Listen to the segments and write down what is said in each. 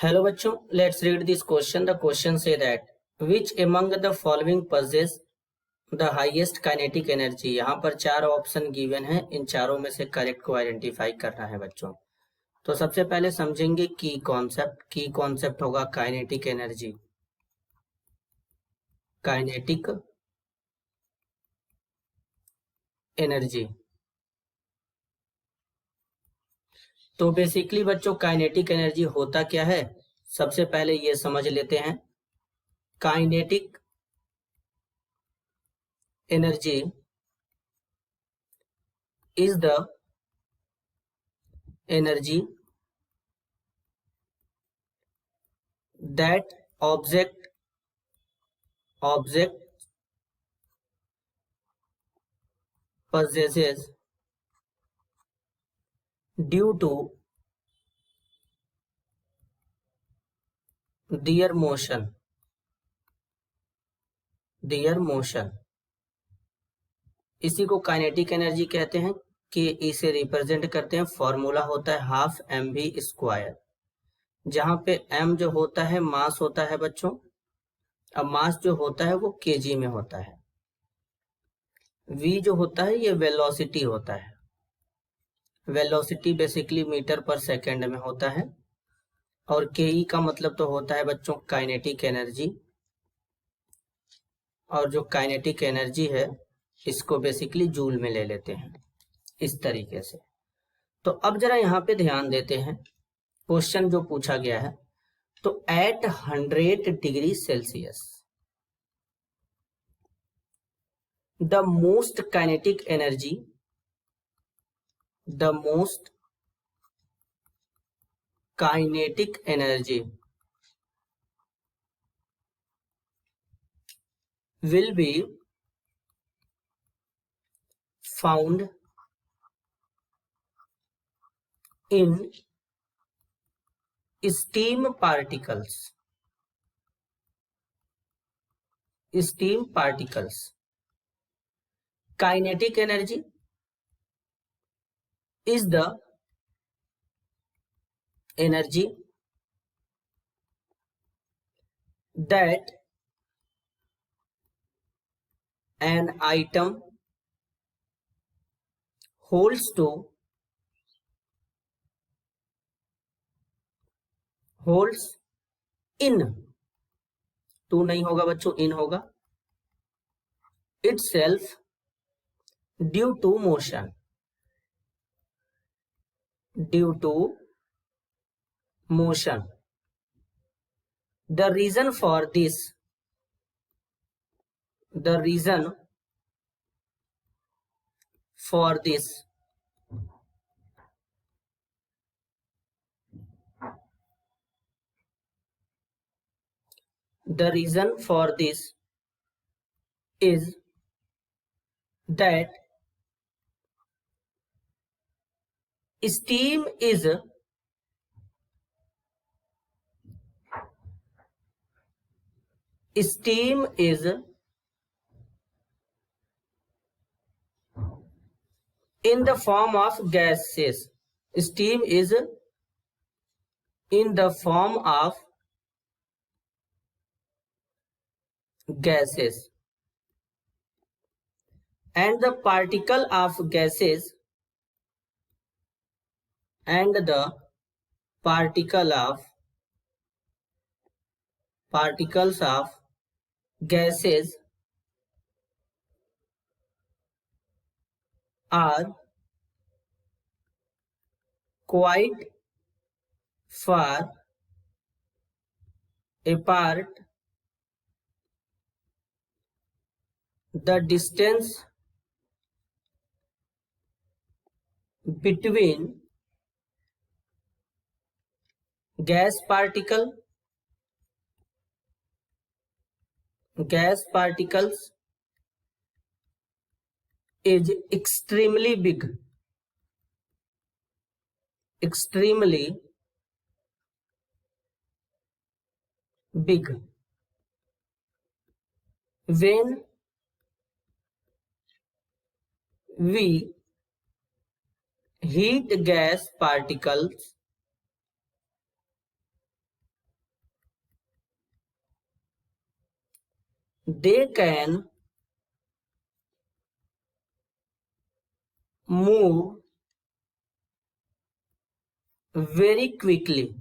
Hello बच्चों, let's read this question. The question say that which among the following possess the highest kinetic energy। यहाँ पर चार option given है, इन चारों में से करेक्ट को आइडेंटिफाई करना है बच्चों। तो सबसे पहले समझेंगे की कॉन्सेप्ट होगा काइनेटिक एनर्जी। काइनेटिक एनर्जी तो बेसिकली बच्चों काइनेटिक एनर्जी होता क्या है, सबसे पहले ये समझ लेते हैं। Kinetic energy is the energy that object possesses due to their motion। इसी को काइनेटिक एनर्जी कहते हैं कि इसे रिप्रेजेंट करते हैं, फॉर्मूला होता है हाफ एम वी स्क्वायर, जहां पे एम जो होता है मास होता है बच्चों। अब मास जो होता है वो केजी में होता है, वी जो होता है ये वेलोसिटी होता है। वेलोसिटी बेसिकली मीटर पर सेकेंड में होता है, और के ई का मतलब तो होता है बच्चों काइनेटिक एनर्जी। और जो काइनेटिक एनर्जी है इसको बेसिकली जूल में ले लेते हैं इस तरीके से। तो अब जरा यहाँ पे ध्यान देते हैं, क्वेश्चन जो पूछा गया है, तो at 100 degree Celsius the most kinetic energy will be found in steam particles। Kinetic energy is the energy that an item holds in, टू नहीं होगा बच्चों, इन होगा, itself due to motion। The reason for this is that steam is in the form of gases। Steam is in the form of gases, and the particle of gases particles of gases are quite far apart। The distance between gas particles is extremely big when we heat gas particles they can move very quickly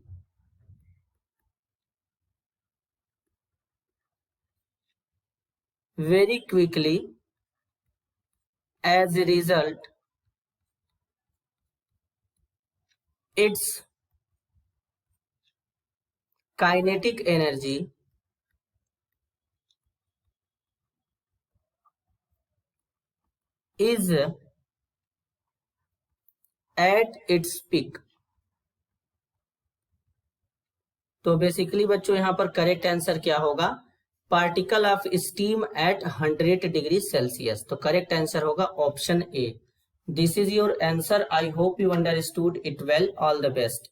as a result its kinetic energy is at its peak। तो basically बच्चों यहाँ पर correct answer क्या होगा, particle of steam eight 100 degree Celsius. तो correct answer होगा option A. This is your answer. I hope you understood it well. All the best.